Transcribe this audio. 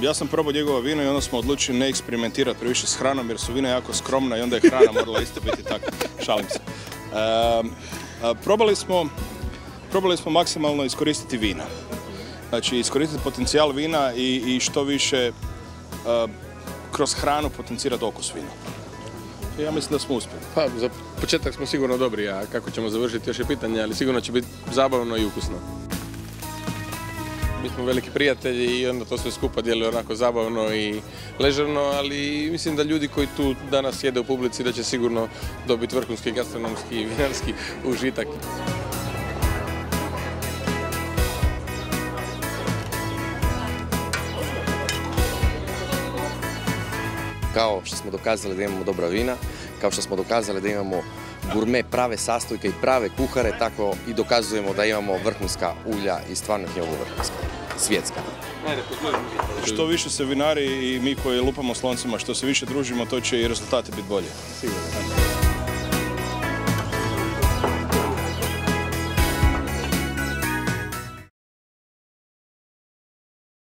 Ja sam probao njegovo vino i onda smo odlučili ne eksperimentirati previše s hranom jer su vina jako skromna i onda je hrana morala isto biti tako. Šalim se. Probali smo maksimalno iskoristiti vina. Znači iskoristiti potencijal vina i što više kroz hranu potencirati okus vina. I ja mislim da smo uspjeli. Pa, za početak smo sigurno dobri, a kako ćemo završiti još je pitanje, ali sigurno će biti zabavno i ukusno. Mi smo veliki prijatelji i onda to sve skupa djeluje onako zabavno i ležerno, ali mislim da ljudi koji tu danas sjede u publici da će sigurno dobiti vrhunski gastronomski i vinarski užitak. Kao što smo dokazali da imamo dobra vina, kao što smo dokazali da imamo gurme, prave sastojke i prave kuhare, tako i dokazujemo da imamo vrhunska ulja i stvarno ih imamo vrhunska, svjetska. Što više se vinari i mi koji lupamo s loncima, što se više družimo, to će i rezultati biti bolji. Sigurno.